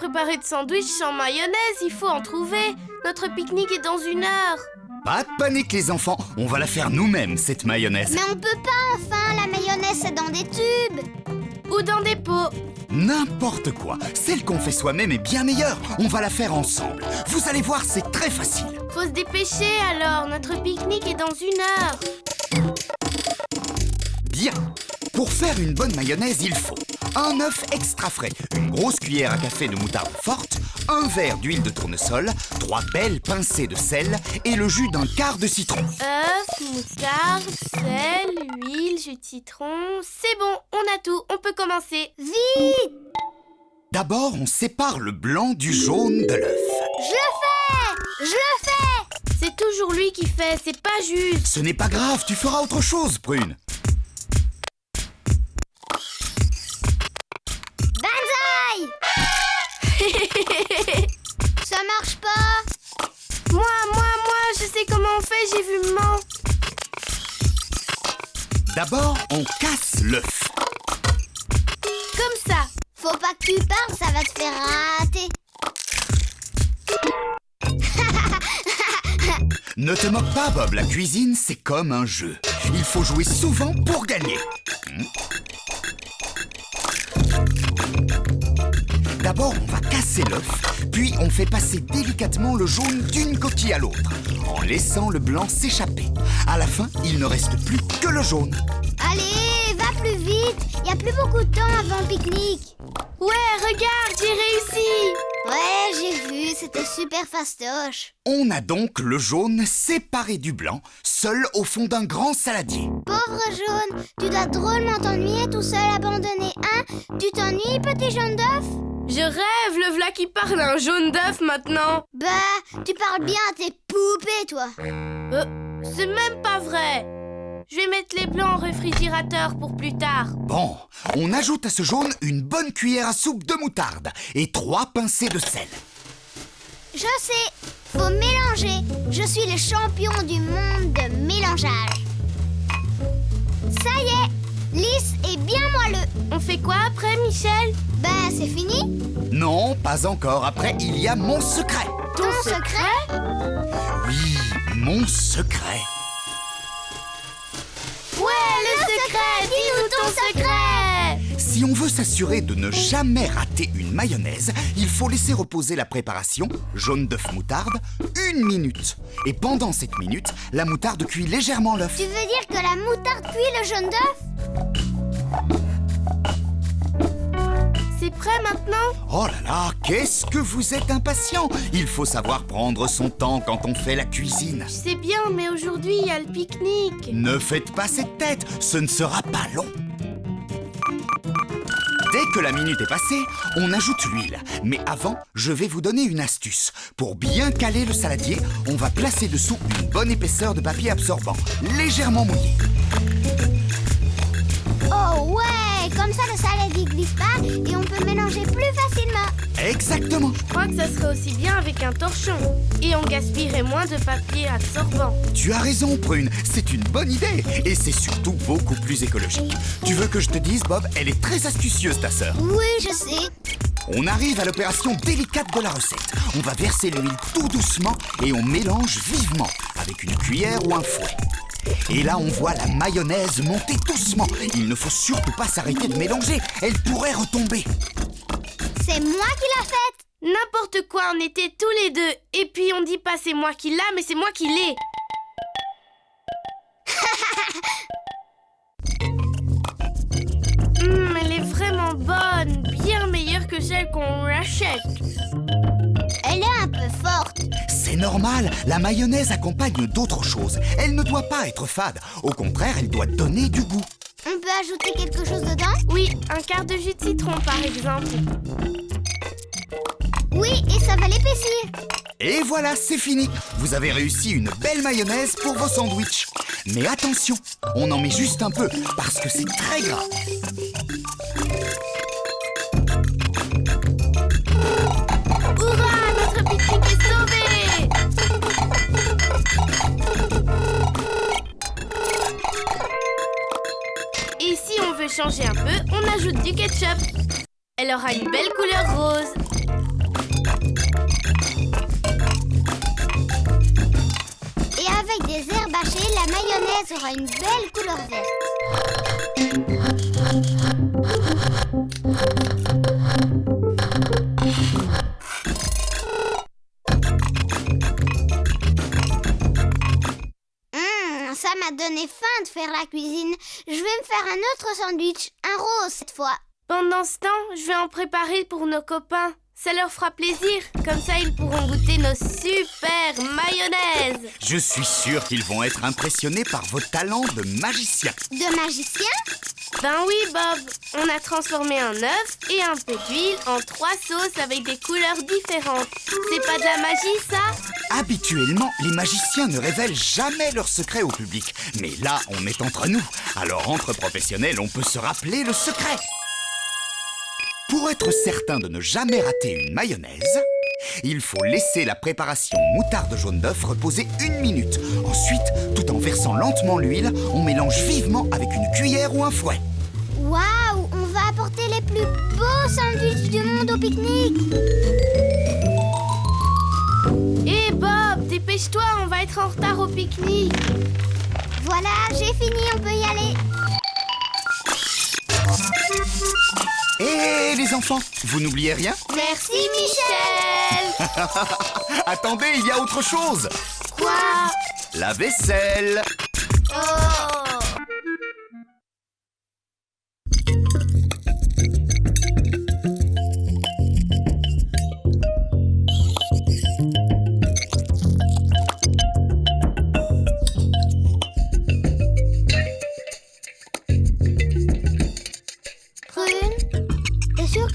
préparer de sandwich sans mayonnaise, il faut en trouver. Notre pique-nique est dans 1 heure. Pas de panique les enfants, on va la faire nous-mêmes cette mayonnaise. Mais on peut pas, enfin, la mayonnaise c'est dans des tubes. Ou dans des pots. N'importe quoi, celle qu'on fait soi-même est bien meilleure. On va la faire ensemble. Vous allez voir, c'est très facile. Faut se dépêcher alors, notre pique-nique est dans 1 heure. Bien. Pour faire une bonne mayonnaise, il faut un œuf extra frais, une grosse cuillère à café de moutarde forte, un verre d'huile de tournesol, 3 belles pincées de sel et le jus d'un quart de citron. Œuf, moutarde, sel, huile, jus de citron... C'est bon, on a tout, on peut commencer. Vite! D'abord, on sépare le blanc du jaune de l'œuf. Je le fais! C'est toujours lui qui fait, c'est pas juste. Ce n'est pas grave, tu feras autre chose, Prune. Banzai! Ça marche pas. Moi, je sais comment on fait, j'ai vu maman. D'abord, on casse l'œuf. Comme ça. Faut pas que tu parles, ça va te faire rater. Ne te moque pas, Bob, la cuisine, c'est comme un jeu. Il faut jouer souvent pour gagner. D'abord, on va casser l'œuf, puis on fait passer délicatement le jaune d'une coquille à l'autre, en laissant le blanc s'échapper. À la fin, il ne reste plus que le jaune. Allez, va plus vite. Y a plus beaucoup de temps avant le pique-nique. Ouais, regarde, j'ai réussi. Ouais, j'ai vu, c'était super fastoche. On a donc le jaune séparé du blanc, seul au fond d'un grand saladier. Pauvre jaune, tu dois drôlement t'ennuyer tout seul abandonné, hein? Tu t'ennuies, petit jaune d'œuf? Je rêve, le v'là qui parle un jaune d'œuf maintenant. Bah, tu parles bien à tes poupées, toi. C'est même pas vrai. Je vais mettre les blancs au réfrigérateur pour plus tard. Bon, on ajoute à ce jaune une bonne cuillère à soupe de moutarde et 3 pincées de sel. Je sais, faut mélanger. Je suis le champion du monde de mélangeage. Ça y est, lisse et bien moelleux. On fait quoi après, Michel? Bah, c'est fini. Non, pas encore. Après, il y a mon secret. Ton secret? Oui, mon secret. Ouais, le secret! Dis-nous ton secret! Si on veut s'assurer de ne jamais rater une mayonnaise, il faut laisser reposer la préparation, jaune d'œuf moutarde, 1 minute. Et pendant cette minute, la moutarde cuit légèrement l'œuf. Tu veux dire que la moutarde cuit le jaune d'œuf? C'est prêt maintenant? Oh là là, qu'est-ce que vous êtes impatient! Il faut savoir prendre son temps quand on fait la cuisine. Je sais bien, mais aujourd'hui, il y a le pique-nique. Ne faites pas cette tête, ce ne sera pas long. Dès que la minute est passée, on ajoute l'huile. Mais avant, je vais vous donner une astuce. Pour bien caler le saladier, on va placer dessous une bonne épaisseur de papier absorbant, légèrement mouillé. Oh ouais, comme ça le saladier glisse pas et on peut mélanger plus facilement. Exactement. Je crois que ça serait aussi bien avec un torchon. Et on gaspillerait moins de papier absorbant. Tu as raison, Prune, c'est une bonne idée. Et c'est surtout beaucoup plus écologique. Tu veux que je te dise, Bob, elle est très astucieuse, ta sœur. Oui, je sais. On arrive à l'opération délicate de la recette. On va verser l'huile tout doucement et on mélange vivement avec une cuillère ou un fouet. Et là, on voit la mayonnaise monter doucement. Il ne faut surtout pas s'arrêter de mélanger. Elle pourrait retomber. C'est moi qui l'a faite. N'importe quoi, on était tous les deux. Et puis on dit pas c'est moi qui l'a, mais c'est moi qui l'ai. Elle est vraiment bonne. Bien meilleure que celle qu'on achète. Elle est un peu forte. C'est normal, la mayonnaise accompagne d'autres choses. Elle ne doit pas être fade. Au contraire, elle doit donner du goût. On peut ajouter quelque chose dedans? Oui, un quart de jus de citron par exemple. Oui, et ça va l'épaissir. Et voilà, c'est fini. Vous avez réussi une belle mayonnaise pour vos sandwichs. Mais attention, on en met juste un peu parce que c'est très gras. Hurrah, notre pique-nique est sauvé! Et si on veut changer un peu, on ajoute du ketchup. Elle aura une belle couleur rose. des herbes hachées, la mayonnaise aura une belle couleur verte. Ça m'a donné faim de faire la cuisine. Je vais me faire un autre sandwich, un rose cette fois. Pendant ce temps, je vais en préparer pour nos copains. Ça leur fera plaisir. Comme ça, ils pourront goûter nos super mayonnaises. Je suis sûr qu'ils vont être impressionnés par vos talents de magicien. De magicien? Ben oui, Bob. On a transformé un œuf et un peu d'huile en 3 sauces avec des couleurs différentes. C'est pas de la magie, ça? Habituellement, les magiciens ne révèlent jamais leurs secrets au public. Mais là, on est entre nous. Alors, entre professionnels, on peut se rappeler le secret. Pour être certain de ne jamais rater une mayonnaise, il faut laisser la préparation moutarde jaune d'œuf reposer 1 minute. Ensuite, tout en versant lentement l'huile, on mélange vivement avec une cuillère ou un fouet. Waouh, on va apporter les plus beaux sandwichs du monde au pique-nique. Hé Bob, dépêche-toi, on va être en retard au pique-nique. Voilà, j'ai fini, on peut y aller. Et les enfants, vous n'oubliez rien? Merci Michel. Attendez, il y a autre chose. Quoi? La vaisselle. Oh!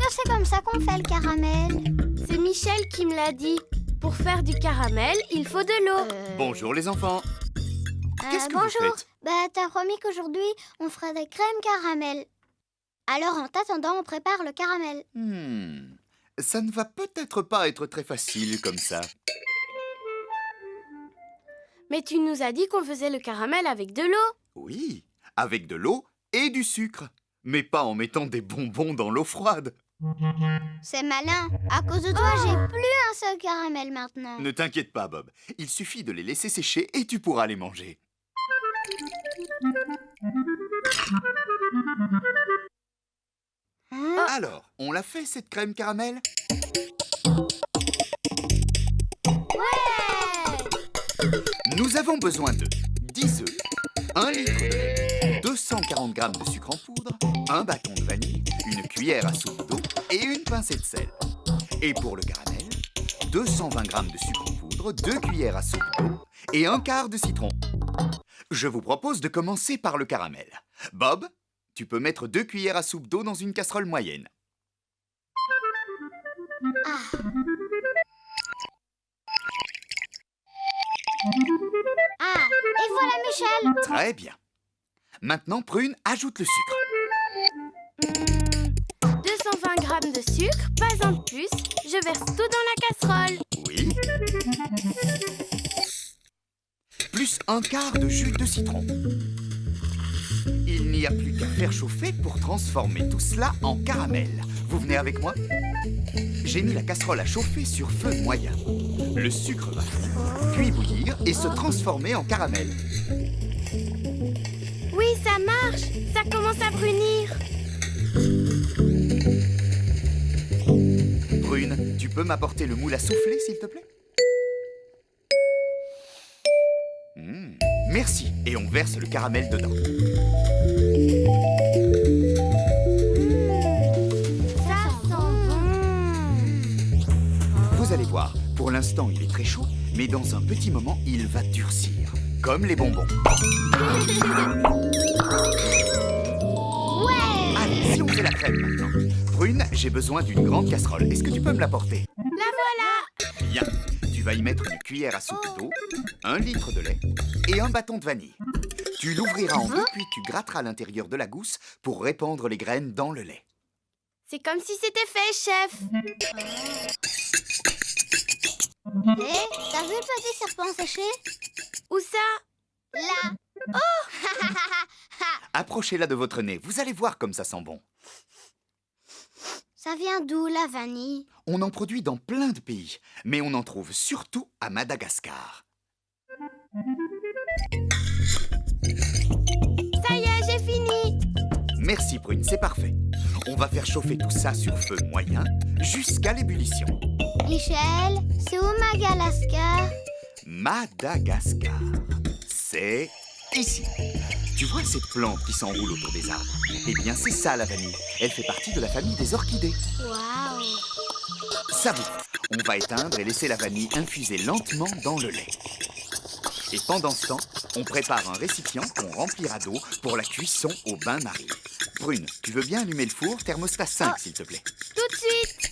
C'est comme ça qu'on fait le caramel. C'est Michel qui me l'a dit. Pour faire du caramel, il faut de l'eau. Bonjour les enfants. Qu'est-ce que vous bonjour. faites? T'as promis qu'aujourd'hui, on ferait des crèmes caramel. Alors, en t'attendant, on prépare le caramel. Ça ne va peut-être pas être très facile comme ça. Mais tu nous as dit qu'on faisait le caramel avec de l'eau. Oui, avec de l'eau et du sucre. Mais pas en mettant des bonbons dans l'eau froide. C'est malin. À cause de toi, j'ai plus un seul caramel maintenant. Ne t'inquiète pas, Bob. Il suffit de les laisser sécher et tu pourras les manger. Alors, on l'a fait cette crème caramel? Ouais! Nous avons besoin de 10 œufs, 1 litre de lait, 240 g de sucre en poudre, un bâton de vanille, une cuillère à soupe d'eau et une pincée de sel. Et pour le caramel, 220 g de sucre en poudre, 2 cuillères à soupe d'eau et un quart de citron. Je vous propose de commencer par le caramel. Bob, tu peux mettre 2 cuillères à soupe d'eau dans une casserole moyenne. Et voilà Michel. Très bien. Maintenant, Prune, ajoute le sucre. 220 g de sucre, pas un de plus. Je verse tout dans la casserole. Oui. Plus un quart de jus de citron. Il n'y a plus qu'à faire chauffer pour transformer tout cela en caramel. Vous venez avec moi? J'ai mis la casserole à chauffer sur feu moyen. Le sucre va fondre, puis bouillir et se transformer en caramel. Oui, ça marche. Ça commence à brunir. Prune, tu peux m'apporter le moule à souffler, s'il te plaît? Merci. Et on verse le caramel dedans. Ça sent bon. Vous allez voir, pour l'instant, il est très chaud, mais dans un petit moment, il va durcir, comme les bonbons. Ouais! Allez, si on fait la crème maintenant. Prune, j'ai besoin d'une grande casserole. Est-ce que tu peux me l'apporter? La voilà. Bien. Tu vas y mettre une cuillère à soupe d'eau, 1 litre de lait et un bâton de vanille. Tu l'ouvriras en deux, puis tu gratteras l'intérieur de la gousse pour répandre les graines dans le lait. C'est comme si c'était fait, chef. T'as vu le petit serpent séché? Où ça? Là. Approchez-la de votre nez, vous allez voir comme ça sent bon. Ça vient d'où la vanille? On en produit dans plein de pays, mais on en trouve surtout à Madagascar. Ça y est, j'ai fini. Merci Prune, c'est parfait. On va faire chauffer tout ça sur feu moyen jusqu'à l'ébullition. Michel, c'est où Madagascar? Madagascar, c'est ici. Tu vois ces plantes qui s'enroulent autour des arbres? Eh bien, c'est ça la vanille. Elle fait partie de la famille des orchidées. Waouh! Savoure. On va éteindre et laisser la vanille infuser lentement dans le lait. Et pendant ce temps, on prépare un récipient qu'on remplira d'eau pour la cuisson au bain-marie. Prune, tu veux bien allumer le four thermostat 5, s'il te plaît? Tout de suite.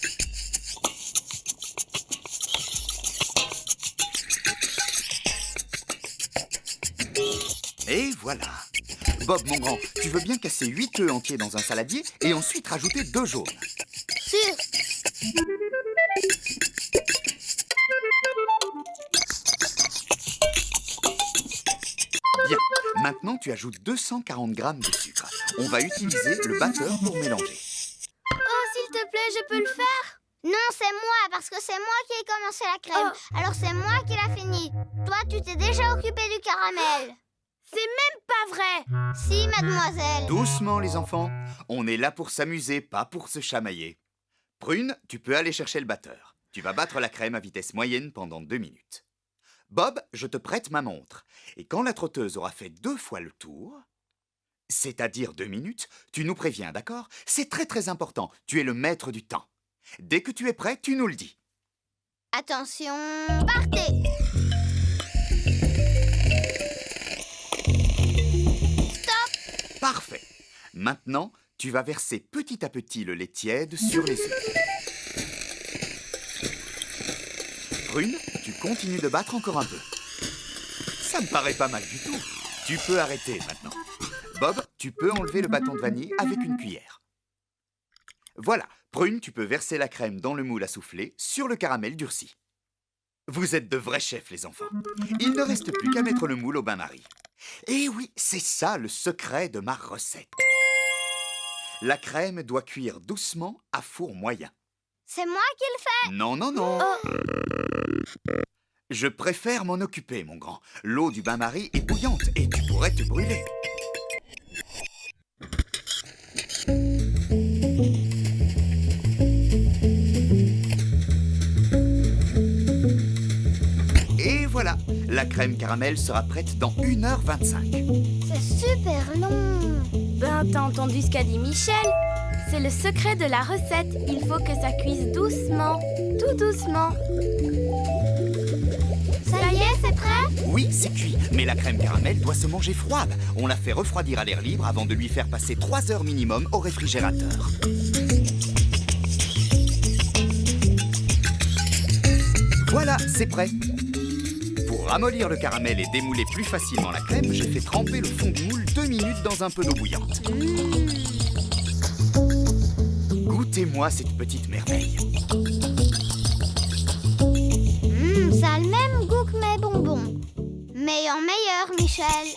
Et voilà. Bob, mon grand, tu veux bien casser 8 œufs entiers dans un saladier et ensuite rajouter 2 jaunes? Sûr. Bien. Maintenant, tu ajoutes 240 grammes de sucre. On va utiliser le batteur pour mélanger. Oh, s'il te plaît, je peux le faire? Non, c'est moi, parce que c'est moi qui ai commencé la crème. Alors c'est moi qui l'a fini. Toi, tu t'es déjà occupé du caramel. C'est même pas vrai. Si, mademoiselle. Doucement, les enfants. On est là pour s'amuser, pas pour se chamailler. Prune, tu peux aller chercher le batteur. Tu vas battre la crème à vitesse moyenne pendant 2 minutes. Bob, je te prête ma montre. Et quand la trotteuse aura fait 2 fois le tour, c'est-à-dire 2 minutes, tu nous préviens, d'accord? C'est très très important. Tu es le maître du temps. Dès que tu es prêt, tu nous le dis. Attention, partez. Parfait. Maintenant, tu vas verser petit à petit le lait tiède sur les œufs. Prune, tu continues de battre encore un peu. Ça me paraît pas mal du tout. Tu peux arrêter maintenant. Bob, tu peux enlever le bâton de vanille avec une cuillère. Voilà. Prune, tu peux verser la crème dans le moule à souffler sur le caramel durci. Vous êtes de vrais chefs, les enfants. Il ne reste plus qu'à mettre le moule au bain-marie. Et oui, c'est ça le secret de ma recette. La crème doit cuire doucement à four moyen. C'est moi qui le fais. Non, non, non. Oh. Je préfère m'en occuper, mon grand. L'eau du bain-marie est bouillante et tu pourrais te brûler. Et voilà, la crème caramel sera prête dans 1h25. C'est super long. Ben, t'as entendu ce qu'a dit Michel? C'est le secret de la recette. Il faut que ça cuise doucement, tout doucement. Ça y est, c'est prêt? Oui, c'est cuit, mais la crème caramel doit se manger froide. On la fait refroidir à l'air libre avant de lui faire passer 3 heures minimum au réfrigérateur. Voilà, c'est prêt. Pour ramollir le caramel et démouler plus facilement la crème, j'ai fait tremper le fond du moule 2 minutes dans un peu d'eau bouillante. Goûtez-moi cette petite merveille. Ça a le même goût que mes bonbons. Mais en meilleur, Michel.